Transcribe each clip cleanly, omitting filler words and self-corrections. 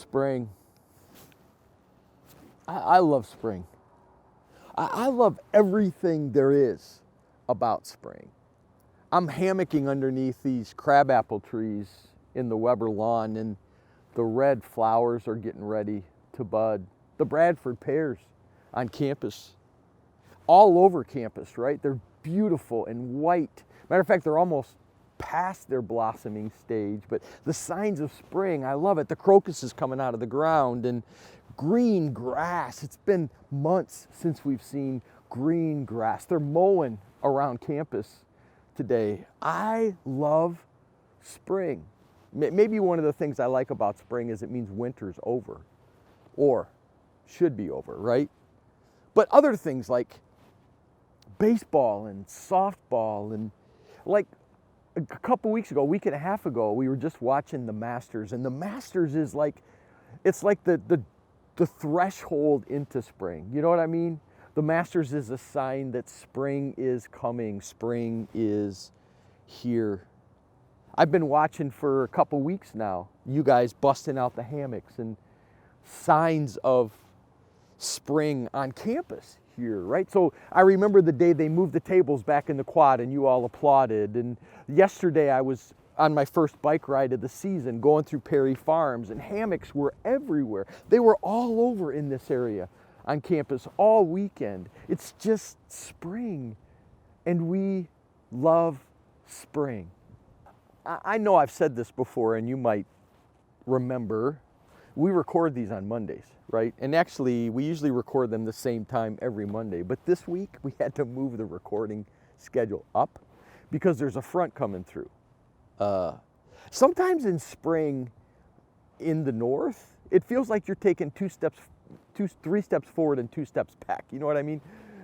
Spring. I love spring. I love everything there is about spring. I'm hammocking underneath these crabapple trees in the Weber lawn, and the red flowers are getting ready to bud. The Bradford pears on campus, all over campus, right? They're beautiful and white. Matter of fact, they're almost past their blossoming stage, but the signs of spring, I love it. The crocus is coming out of the ground, and green grass. It's been months since we've seen green grass. They're mowing around campus today. I love spring. Maybe one of the things I like about spring is it means winter's over, or should be over, right? But other things like baseball and softball, and like a couple weeks ago, a week and a half ago, we were just watching the Masters, and the Masters is like, it's like the threshold into spring. You know what I mean? The Masters is a sign that spring is coming. Spring is here. I've been watching for a couple weeks now, you guys busting out the hammocks and signs of spring on campus here, right? So I remember the day they moved the tables back in the quad and you all applauded. And yesterday I was on my first bike ride of the season going through Perry Farms, and hammocks were everywhere. They were all over in this area on campus all weekend. It's just spring, and we love spring. I know I've said this before, and you might remember, we record these on Mondays, right? And actually, we usually record them the same time every Monday, but this week we had to move the recording schedule up because there's a front coming through. Sometimes in spring in the north, it feels like you're taking three steps forward and 2 steps back. You know what I mean?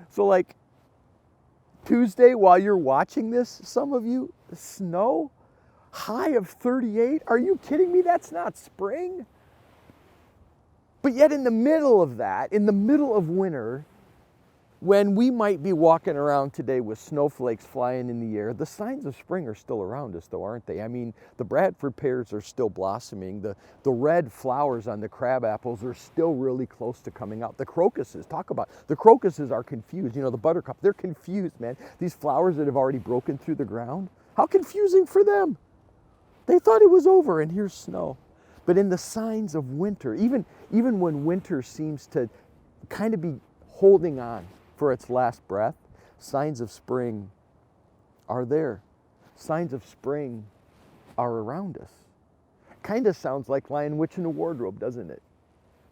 So like Tuesday, while you're watching this, some of you, snow, high of 38. Are you kidding me? That's not spring. But yet in the middle of that, in the middle of winter, when we might be walking around today with snowflakes flying in the air, the signs of spring are still around us though, aren't they? I mean, the Bradford pears are still blossoming. The red flowers on the crab apples are still really close to coming out. The crocuses, the crocuses are confused. You know, the buttercup, they're confused, man. These flowers that have already broken through the ground, how confusing for them. They thought it was over, and here's snow. But in the signs of winter, even when winter seems to kind of be holding on for its last breath, signs of spring are there. Signs of spring are around us. Kind of sounds like Lion, Witch, and the Wardrobe, doesn't it?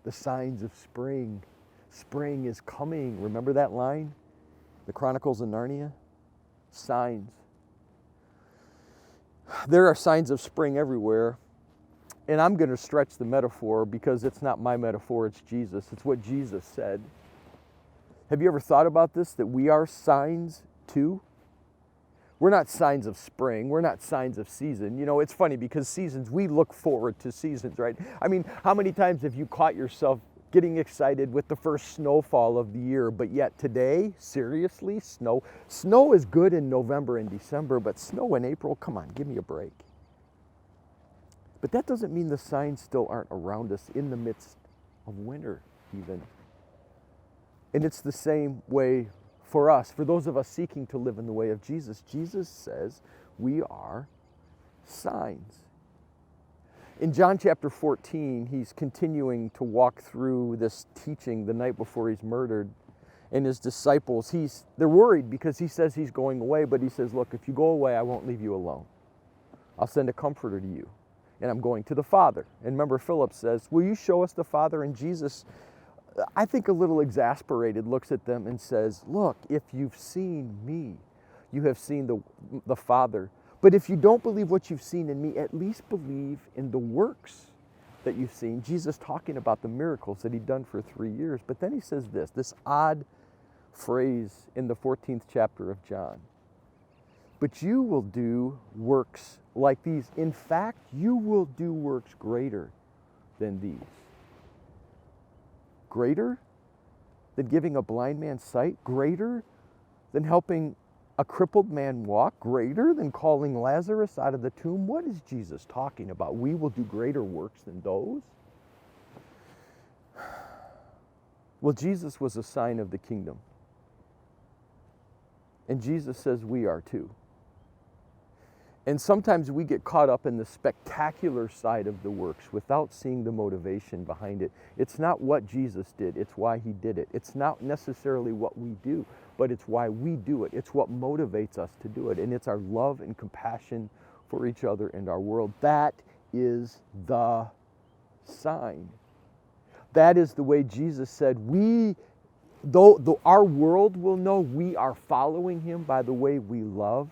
The signs of spring. Spring is coming. Remember that line? The Chronicles of Narnia? Signs. There are signs of spring everywhere. And I'm going to stretch the metaphor because it's not my metaphor, it's Jesus. It's what Jesus said. Have you ever thought about this, that we are signs too? We're not signs of spring. We're not signs of season. You know, it's funny because seasons, we look forward to seasons, right? I mean, how many times have you caught yourself getting excited with the first snowfall of the year, but yet today, seriously, snow? Snow is good in November and December, but snow in April, come on, give me a break. But that doesn't mean the signs still aren't around us in the midst of winter even. And it's the same way for us, for those of us seeking to live in the way of Jesus. Jesus says we are signs. In John chapter 14, he's continuing to walk through this teaching the night before he's murdered. And his disciples, they're worried because he says he's going away, but he says, look, if you go away, I won't leave you alone. I'll send a comforter to you, and I'm going to the Father. And remember, Philip says, will you show us the Father? And Jesus, I think a little exasperated, looks at them and says, look, if you've seen me, you have seen the Father. But if you don't believe what you've seen in me, at least believe in the works that you've seen. Jesus talking about the miracles that he'd done for 3 years. But then he says this odd phrase in the 14th chapter of John. But you will do works like these. In fact, you will do works greater than these. Greater than giving a blind man sight? Greater than helping a crippled man walk? Greater than calling Lazarus out of the tomb? What is Jesus talking about? We will do greater works than those? Well, Jesus was a sign of the kingdom. And Jesus says we are too. And sometimes we get caught up in the spectacular side of the works without seeing the motivation behind it. It's not what Jesus did, it's why he did it. It's not necessarily what we do, but it's why we do it. It's what motivates us to do it. And it's our love and compassion for each other and our world. That is the sign. That is the way Jesus said though our world will know we are following him by the way we love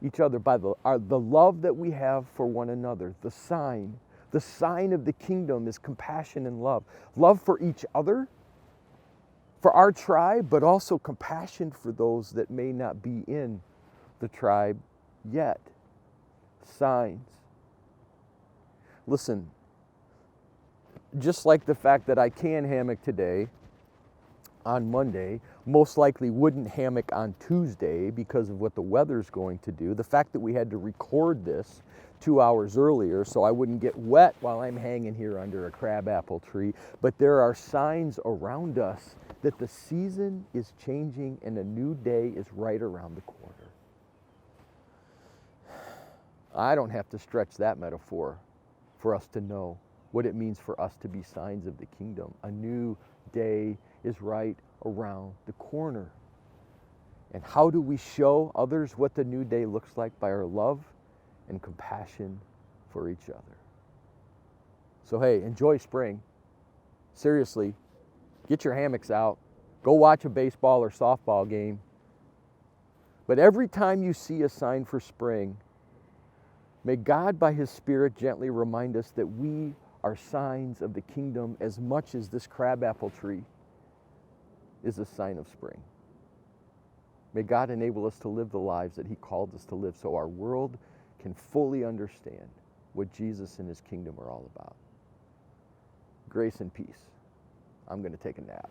each other, by the love that we have for one another. The sign of the kingdom is compassion and love. Love for each other, for our tribe, but also compassion for those that may not be in the tribe yet. Signs. Listen, just like the fact that I can hammock today on Monday, most likely wouldn't hammock on Tuesday because of what the weather's going to do. The fact that we had to record this 2 hours earlier so I wouldn't get wet while I'm hanging here under a crabapple tree. But there are signs around us that the season is changing and a new day is right around the corner. I don't have to stretch that metaphor for us to know what it means for us to be signs of the kingdom. A new day is right around the corner. And how do we show others what the new day looks like? By our love and compassion for each other. So hey, enjoy spring. Seriously, get your hammocks out. Go watch a baseball or softball game. But every time you see a sign for spring, may God by his Spirit gently remind us that we are signs of the kingdom as much as this crabapple tree is a sign of spring. May God enable us to live the lives that he called us to live so our world can fully understand what Jesus and his kingdom are all about. Grace and peace. I'm going to take a nap.